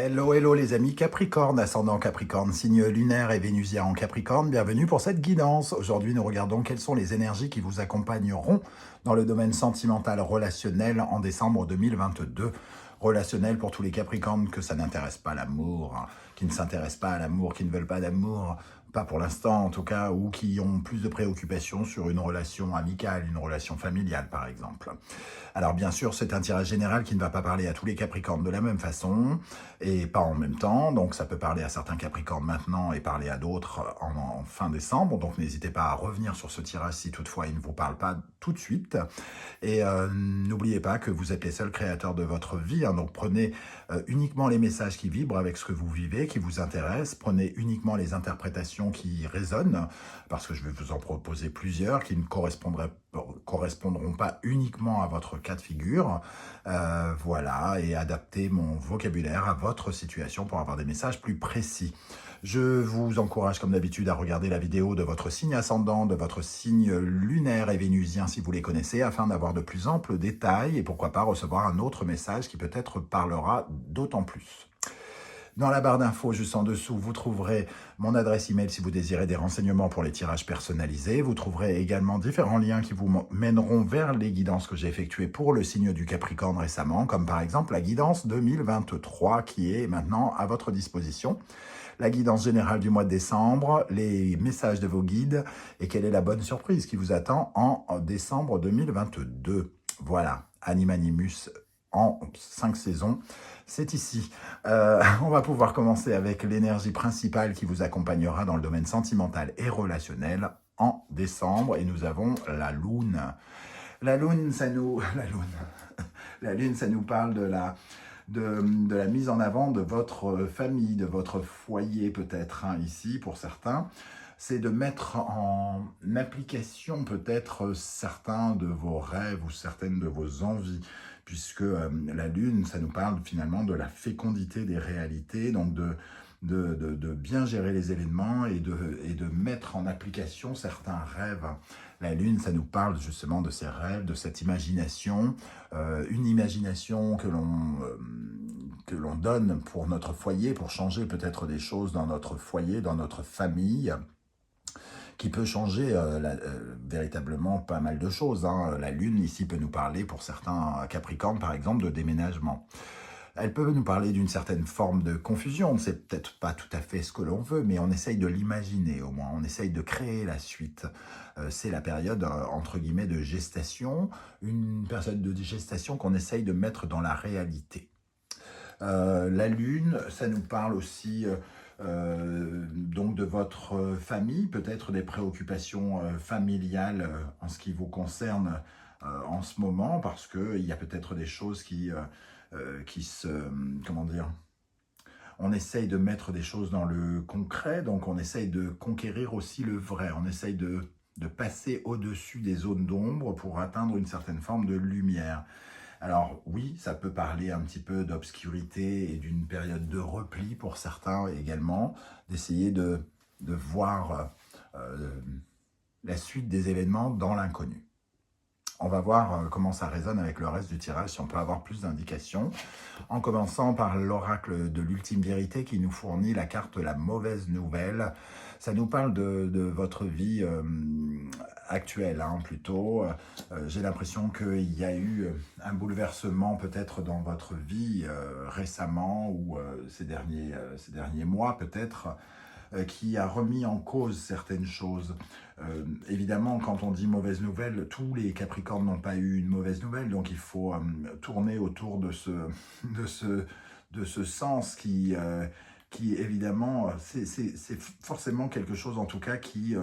Hello, hello les amis Capricorne, ascendant Capricorne, signe lunaire et vénusien en Capricorne, bienvenue pour cette guidance. Aujourd'hui, nous regardons quelles sont les énergies qui vous accompagneront dans le domaine sentimental relationnel en décembre 2022. Relationnel pour tous les Capricornes que ça n'intéresse pas l'amour, qui ne s'intéressent pas à l'amour, qui ne veulent pas d'amour, pas pour l'instant en tout cas, ou qui ont plus de préoccupations sur une relation amicale, une relation familiale par exemple. Alors bien sûr, c'est un tirage général qui ne va pas parler à tous les Capricornes de la même façon et pas en même temps. Donc ça peut parler à certains Capricornes maintenant et parler à d'autres en fin décembre. Donc n'hésitez pas à revenir sur ce tirage si toutefois il ne vous parle pas tout de suite. Et n'oubliez pas que vous êtes les seuls créateurs de votre vie. Hein, donc prenez uniquement les messages qui vibrent avec ce que vous vivez, qui vous intéressent. Prenez uniquement les interprétations qui résonnent, parce que je vais vous en proposer plusieurs qui ne correspondront pas uniquement à votre cas de figure. Voilà, et adaptez mon vocabulaire à votre situation pour avoir des messages plus précis. Je vous encourage comme d'habitude à regarder la vidéo de votre signe ascendant, de votre signe lunaire et vénusien si vous les connaissez, afin d'avoir de plus amples détails et pourquoi pas recevoir un autre message qui peut-être parlera d'autant plus. Dans la barre d'infos juste en dessous, vous trouverez mon adresse email si vous désirez des renseignements pour les tirages personnalisés. Vous trouverez également différents liens qui vous mèneront vers les guidances que j'ai effectuées pour le signe du Capricorne récemment, comme par exemple la guidance 2023 qui est maintenant à votre disposition. La guidance générale du mois de décembre, les messages de vos guides et quelle est la bonne surprise qui vous attend en décembre 2022. Voilà, Animanimus en 5 saisons, c'est ici. On va pouvoir commencer avec l'énergie principale qui vous accompagnera dans le domaine sentimental et relationnel en décembre. Et nous avons la Lune. La Lune, ça nous... La Lune, ça nous parle de la mise en avant de votre famille, de votre foyer peut-être, hein, ici pour certains. C'est de mettre en application peut-être certains de vos rêves ou certaines de vos envies, puisque la Lune, ça nous parle finalement de la fécondité des réalités, donc de bien gérer les événements et de mettre en application certains rêves. La Lune, ça nous parle justement de ces rêves, de cette imagination, une imagination que l'on donne pour notre foyer, pour changer peut-être des choses dans notre foyer, dans notre famille, qui peut changer véritablement pas mal de choses. Hein. La Lune, ici, peut nous parler, pour certains Capricornes, par exemple, de déménagement. Elle peut nous parler d'une certaine forme de confusion. C'est peut-être pas tout à fait ce que l'on veut, mais on essaye de l'imaginer au moins. On essaye de créer la suite. C'est la période, entre guillemets, de gestation. Une période de gestation qu'on essaye de mettre dans la réalité. La Lune, ça nous parle aussi donc de votre famille, peut-être des préoccupations familiales en ce qui vous concerne en ce moment, parce qu'il y a peut-être des choses qui se... comment dire, on essaye de mettre des choses dans le concret, donc on essaye de conquérir aussi le vrai, on essaye de passer au-dessus des zones d'ombre pour atteindre une certaine forme de lumière. Alors oui, ça peut parler un petit peu d'obscurité et d'une période de repli pour certains également, d'essayer de voir la suite des événements dans l'inconnu. On va voir comment ça résonne avec le reste du tirage, si on peut avoir plus d'indications. En commençant par l'oracle de l'ultime vérité qui nous fournit la carte la mauvaise nouvelle. Ça nous parle de votre vie actuelle, hein, plutôt. J'ai l'impression qu'il y a eu un bouleversement peut-être dans votre vie récemment ou ces derniers mois peut-être, qui a remis en cause certaines choses. Évidemment, quand on dit mauvaise nouvelle, tous les Capricornes n'ont pas eu une mauvaise nouvelle, donc il faut tourner autour de ce sens qui évidemment, c'est forcément quelque chose en tout cas qui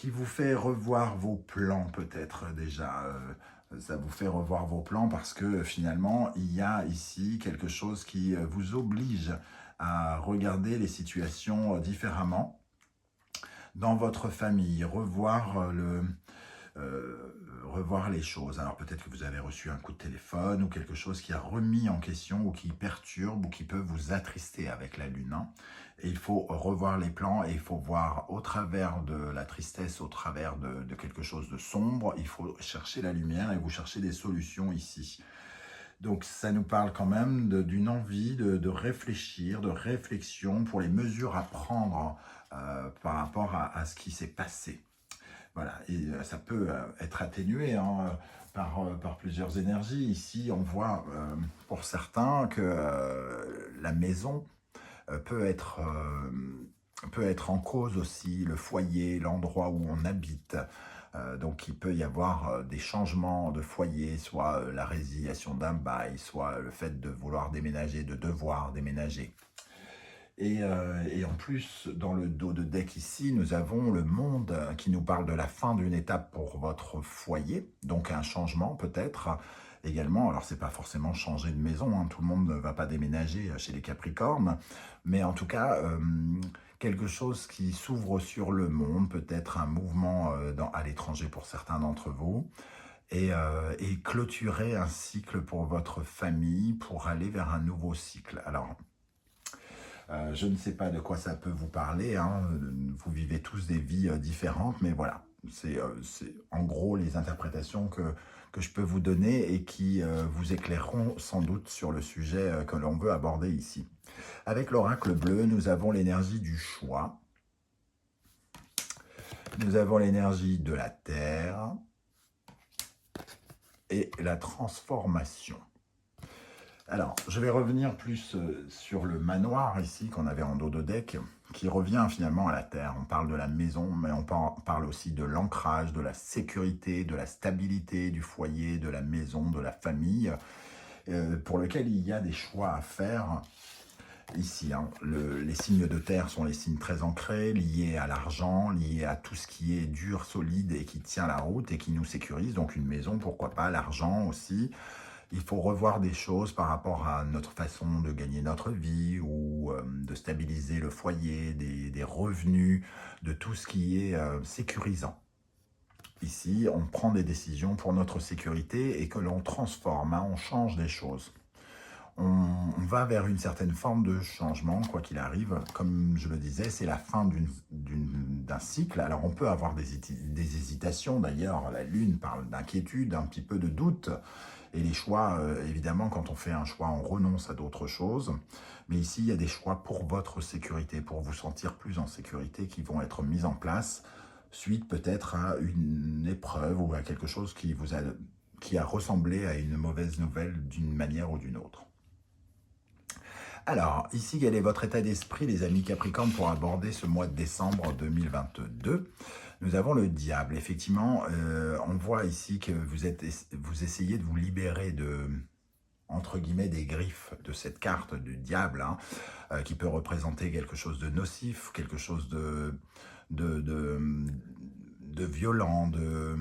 vous fait revoir vos plans peut-être déjà. Ça vous fait revoir vos plans parce que finalement, il y a ici quelque chose qui vous oblige à regarder les situations différemment dans votre famille, revoir les choses. Alors peut-être que vous avez reçu un coup de téléphone ou quelque chose qui a remis en question ou qui perturbe ou qui peut vous attrister avec la Lune. Hein. Et il faut revoir les plans et il faut voir au travers de la tristesse, au travers de quelque chose de sombre, il faut chercher la lumière et vous cherchez des solutions ici. Donc ça nous parle quand même d'une envie de réfléchir, de réflexion pour les mesures à prendre par rapport à ce qui s'est passé. Voilà, et ça peut être atténué hein, par plusieurs énergies. Ici, on voit pour certains que la maison peut être en cause aussi, le foyer, l'endroit où on habite. Donc il peut y avoir des changements de foyer, soit la résiliation d'un bail, soit le fait de vouloir déménager, de devoir déménager. Et en plus, dans le dos de deck ici, nous avons le monde qui nous parle de la fin d'une étape pour votre foyer, donc un changement peut-être également. Alors, c'est pas forcément changer de maison, hein, tout le monde ne va pas déménager chez les Capricornes, mais en tout cas, quelque chose qui s'ouvre sur le monde, peut-être un mouvement à l'étranger pour certains d'entre vous, et clôturer un cycle pour votre famille pour aller vers un nouveau cycle. Alors, je ne sais pas de quoi ça peut vous parler, hein. Vous vivez tous des vies différentes, mais voilà, c'est en gros les interprétations que je peux vous donner et qui vous éclaireront sans doute sur le sujet que l'on veut aborder ici. Avec l'oracle bleu, nous avons l'énergie du choix, nous avons l'énergie de la terre et la transformation. Alors, je vais revenir plus sur le manoir ici qu'on avait en dos de deck, qui revient finalement à la terre. On parle de la maison, mais on parle aussi de l'ancrage, de la sécurité, de la stabilité du foyer, de la maison, de la famille, pour lequel il y a des choix à faire. Ici, hein, les signes de terre sont les signes très ancrés, liés à l'argent, liés à tout ce qui est dur, solide et qui tient la route et qui nous sécurise. Donc une maison, pourquoi pas, l'argent aussi. Il faut revoir des choses par rapport à notre façon de gagner notre vie ou de stabiliser le foyer, des revenus, de tout ce qui est sécurisant. Ici, on prend des décisions pour notre sécurité et que l'on transforme, hein, on change des choses. On va vers une certaine forme de changement, quoi qu'il arrive. Comme je le disais, c'est la fin d'un cycle. Alors, on peut avoir des hésitations. D'ailleurs, la Lune parle d'inquiétude, un petit peu de doute. Et les choix, évidemment, quand on fait un choix, on renonce à d'autres choses. Mais ici, il y a des choix pour votre sécurité, pour vous sentir plus en sécurité, qui vont être mis en place suite peut-être à une épreuve ou à quelque chose qui a ressemblé à une mauvaise nouvelle d'une manière ou d'une autre. Alors, ici, quel est votre état d'esprit, les amis Capricorne, pour aborder ce mois de décembre 2022 ? Nous avons le diable. Effectivement, on voit ici que vous essayez de vous libérer de, entre guillemets, des griffes de cette carte du diable, hein, qui peut représenter quelque chose de nocif, quelque chose de violent, de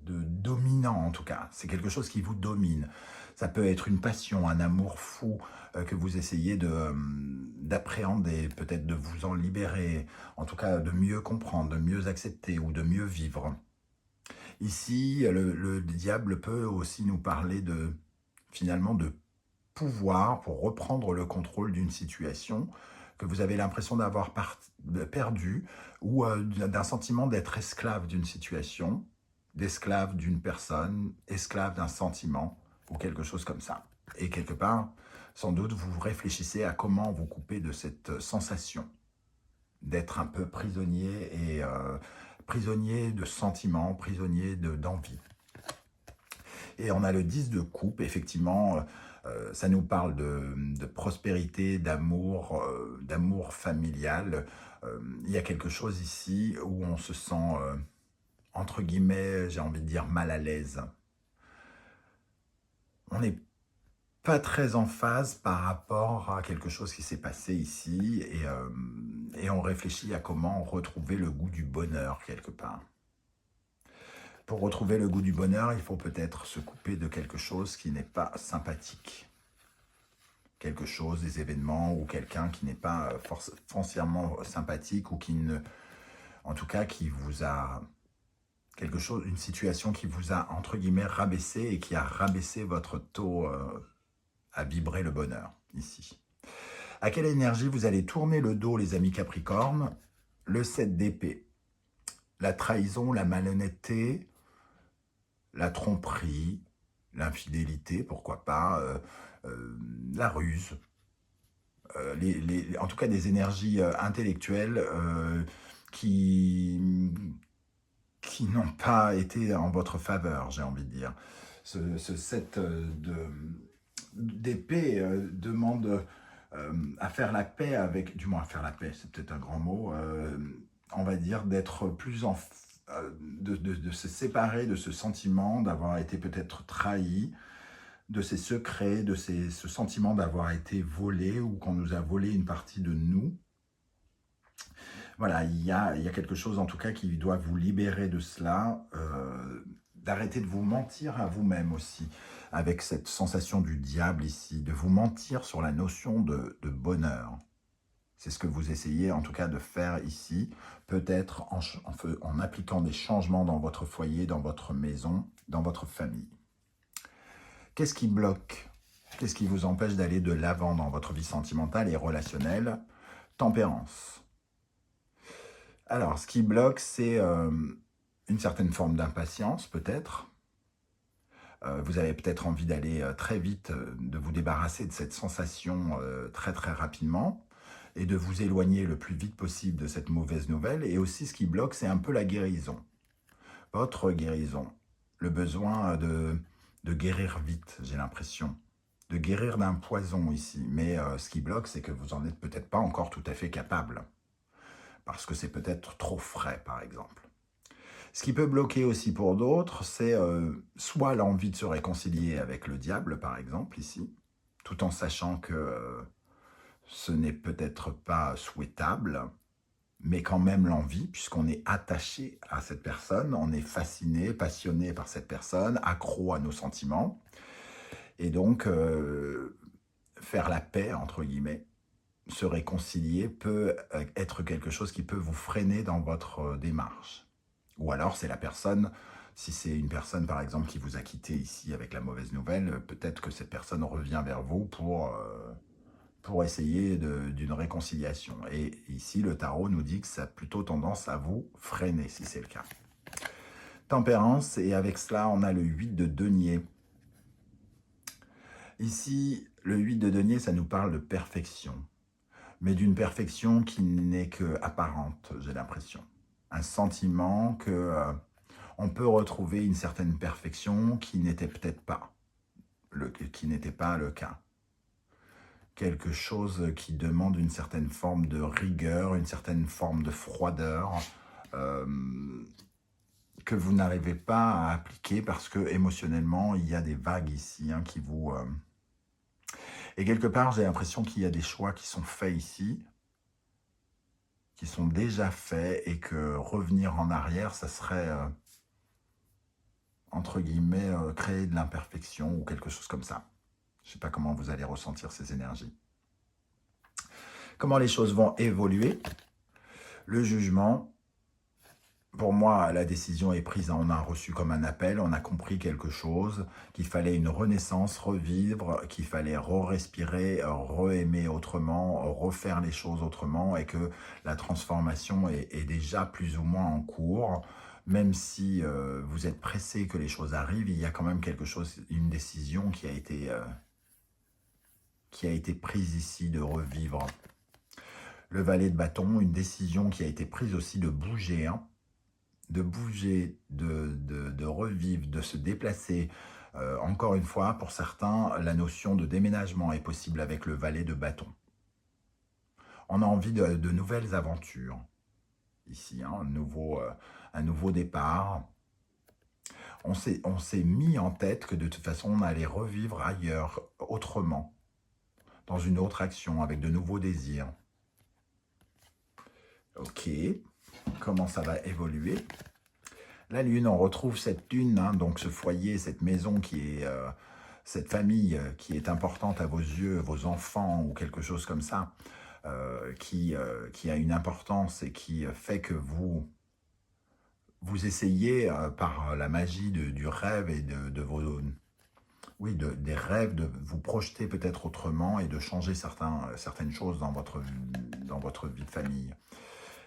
dominant en tout cas. C'est quelque chose qui vous domine. Ça peut être une passion, un amour fou que vous essayez d'appréhender, peut-être de vous en libérer, en tout cas de mieux comprendre, de mieux accepter ou de mieux vivre. Ici, le diable peut aussi nous parler finalement de pouvoir pour reprendre le contrôle d'une situation que vous avez l'impression d'avoir perdu ou d'un sentiment d'être esclave d'une situation, d'esclave d'une personne, esclave d'un sentiment ou quelque chose comme ça. Et quelque part, sans doute, vous réfléchissez à comment vous couper de cette sensation d'être un peu prisonnier et prisonnier de sentiments, prisonnier d'envie. Et on a le 10 de coupe, effectivement, ça nous parle de prospérité, d'amour familial. Il y a quelque chose ici où on se sent, entre guillemets, j'ai envie de dire mal à l'aise. On n'est pas très en phase par rapport à quelque chose qui s'est passé ici et on réfléchit à comment retrouver le goût du bonheur quelque part. Pour retrouver le goût du bonheur, il faut peut-être se couper de quelque chose qui n'est pas sympathique. Quelque chose, des événements ou quelqu'un qui n'est pas foncièrement sympathique ou qui ne, en tout cas, qui vous a quelque chose, une situation qui vous a entre guillemets rabaissé et qui a rabaissé votre taux à vibrer le bonheur ici. À quelle énergie vous allez tourner le dos, les amis Capricorne? Le 7 d'épée, la trahison, la malhonnêteté, la tromperie, l'infidélité, pourquoi pas, la ruse, en tout cas des énergies intellectuelles qui, qui n'ont pas été en votre faveur, j'ai envie de dire. Ce set d'épée demande à faire la paix avec, du moins à faire la paix, c'est peut-être un grand mot, on va dire d'être plus de se séparer de ce sentiment d'avoir été peut-être trahi, de ces secrets, ce sentiment d'avoir été volé ou qu'on nous a volé une partie de nous. Voilà, il y a quelque chose en tout cas qui doit vous libérer de cela, d'arrêter de vous mentir à vous-même aussi, avec cette sensation du diable ici, de vous mentir sur la notion de bonheur. C'est ce que vous essayez en tout cas de faire ici, peut-être en appliquant des changements dans votre foyer, dans votre maison, dans votre famille. Qu'est-ce qui bloque? Qu'est-ce qui vous empêche d'aller de l'avant dans votre vie sentimentale et relationnelle? Tempérance. Alors, ce qui bloque, c'est une certaine forme d'impatience, peut-être. Vous avez peut-être envie d'aller très vite, de vous débarrasser de cette sensation très très rapidement et de vous éloigner le plus vite possible de cette mauvaise nouvelle. Et aussi, ce qui bloque, c'est un peu la guérison. Votre guérison. Le besoin de guérir vite, j'ai l'impression. De guérir d'un poison ici. Mais ce qui bloque, c'est que vous n'en êtes peut-être pas encore tout à fait capable. Parce que c'est peut-être trop frais, par exemple. Ce qui peut bloquer aussi pour d'autres, c'est soit l'envie de se réconcilier avec le diable, par exemple, ici, tout en sachant que ce n'est peut-être pas souhaitable, mais quand même l'envie, puisqu'on est attaché à cette personne, on est fasciné, passionné par cette personne, accro à nos sentiments, et donc faire la paix, entre guillemets, se réconcilier peut être quelque chose qui peut vous freiner dans votre démarche. Ou alors c'est la personne, si c'est une personne par exemple qui vous a quitté ici avec la mauvaise nouvelle, peut-être que cette personne revient vers vous pour essayer d'une réconciliation. Et ici le tarot nous dit que ça a plutôt tendance à vous freiner si c'est le cas. Tempérance, et avec cela on a le 8 de denier. Ici le 8 de denier, ça nous parle de perfection, mais d'une perfection qui n'est que apparente, j'ai l'impression. Un sentiment que on peut retrouver une certaine perfection qui n'était peut-être pas le cas. Quelque chose qui demande une certaine forme de rigueur, une certaine forme de froideur, que vous n'arrivez pas à appliquer parce que émotionnellement, il y a des vagues ici qui vous... Et quelque part, j'ai l'impression qu'il y a des choix qui sont faits ici, qui sont déjà faits, et que revenir en arrière, ça serait, entre guillemets, créer de l'imperfection ou quelque chose comme ça. Je ne sais pas comment vous allez ressentir ces énergies. Comment les choses vont évoluer? Le jugement, pour moi, la décision est prise, on a reçu comme un appel, on a compris quelque chose, qu'il fallait une renaissance, revivre, qu'il fallait re-respirer, re-aimer autrement, refaire les choses autrement, et que la transformation est déjà plus ou moins en cours. Même si vous êtes pressé que les choses arrivent, il y a quand même quelque chose, une décision qui a été prise ici de revivre. Le valet de bâton, une décision qui a été prise aussi de bouger, de revivre, de se déplacer. Encore une fois, pour certains, la notion de déménagement est possible avec le valet de bâton. On a envie de nouvelles aventures, ici, un nouveau départ. On s'est mis en tête que de toute façon, on allait revivre ailleurs, autrement, dans une autre action, avec de nouveaux désirs. Ok, comment ça va évoluer? La lune, on retrouve cette lune, donc ce foyer, cette maison qui est... cette famille qui est importante à vos yeux, vos enfants ou quelque chose comme ça, qui a une importance et qui fait que vous essayez par la magie du rêve et des rêves, de vous projeter peut-être autrement et de changer certaines choses dans votre vie de famille.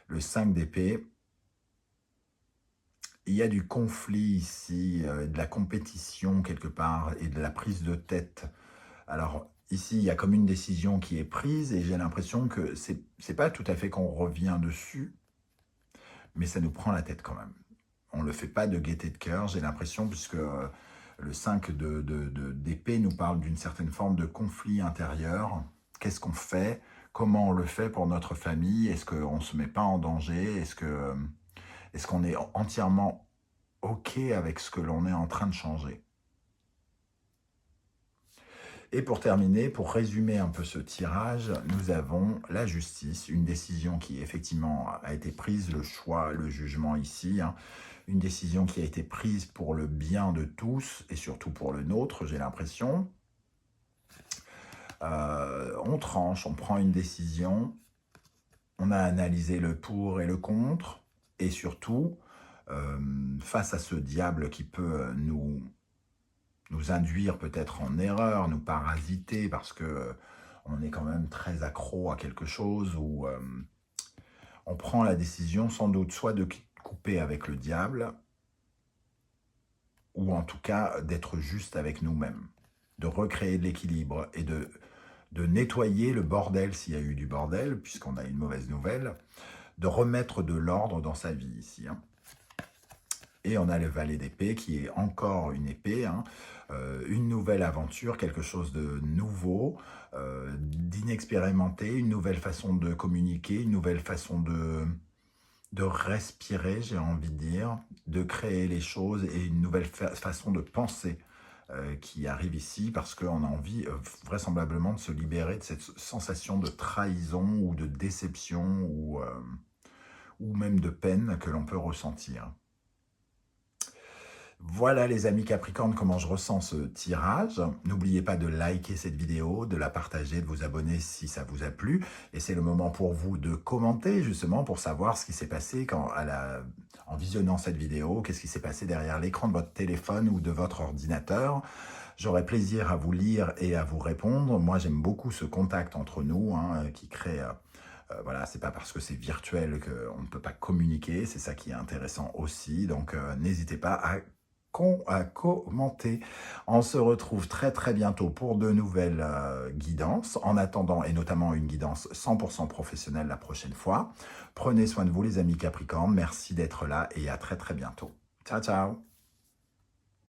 Le 5 d'épée, il y a du conflit ici, de la compétition quelque part et de la prise de tête. Alors ici, il y a comme une décision qui est prise et j'ai l'impression que c'est pas tout à fait qu'on revient dessus, mais ça nous prend la tête quand même. On ne le fait pas de gaieté de cœur, j'ai l'impression, puisque le 5 d'épée nous parle d'une certaine forme de conflit intérieur. Qu'est-ce qu'on fait? Comment on le fait pour notre famille? Est-ce qu'on ne se met pas en danger? Est-ce qu'on est entièrement OK avec ce que l'on est en train de changer? Et pour terminer, pour résumer un peu ce tirage, nous avons la justice, une décision qui effectivement a été prise, le choix, le jugement ici, hein, une décision qui a été prise pour le bien de tous et surtout pour le nôtre, j'ai l'impression. On tranche, on prend une décision, on a analysé le pour et le contre, et surtout, face à ce diable qui peut nous induire peut-être en erreur, nous parasiter, parce que on est quand même très accro à quelque chose, où on prend la décision sans doute soit de couper avec le diable, ou en tout cas d'être juste avec nous-mêmes, de recréer de l'équilibre et de nettoyer le bordel s'il y a eu du bordel, puisqu'on a une mauvaise nouvelle, de remettre de l'ordre dans sa vie ici, hein. Et on a le valet d'épée qui est encore une épée, hein, une nouvelle aventure, quelque chose de nouveau, d'inexpérimenté, une nouvelle façon de communiquer, une nouvelle façon de respirer, j'ai envie de dire, de créer les choses et une nouvelle façon de penser qui arrive ici parce qu'on a envie vraisemblablement de se libérer de cette sensation de trahison ou de déception ou même de peine que l'on peut ressentir. Voilà les amis Capricorne, comment je ressens ce tirage. N'oubliez pas de liker cette vidéo, de la partager, de vous abonner si ça vous a plu. Et c'est le moment pour vous de commenter justement pour savoir ce qui s'est passé en visionnant cette vidéo, qu'est-ce qui s'est passé derrière l'écran de votre téléphone ou de votre ordinateur. J'aurai plaisir à vous lire et à vous répondre. Moi, j'aime beaucoup ce contact entre nous hein, qui crée... voilà, c'est pas parce que c'est virtuel qu'on ne peut pas communiquer, c'est ça qui est intéressant aussi. Donc, n'hésitez pas à commenter. On se retrouve très très bientôt pour de nouvelles guidances. En attendant, et notamment une guidance 100% professionnelle la prochaine fois. Prenez soin de vous les amis Capricorne. Merci d'être là et à très très bientôt. Ciao ciao.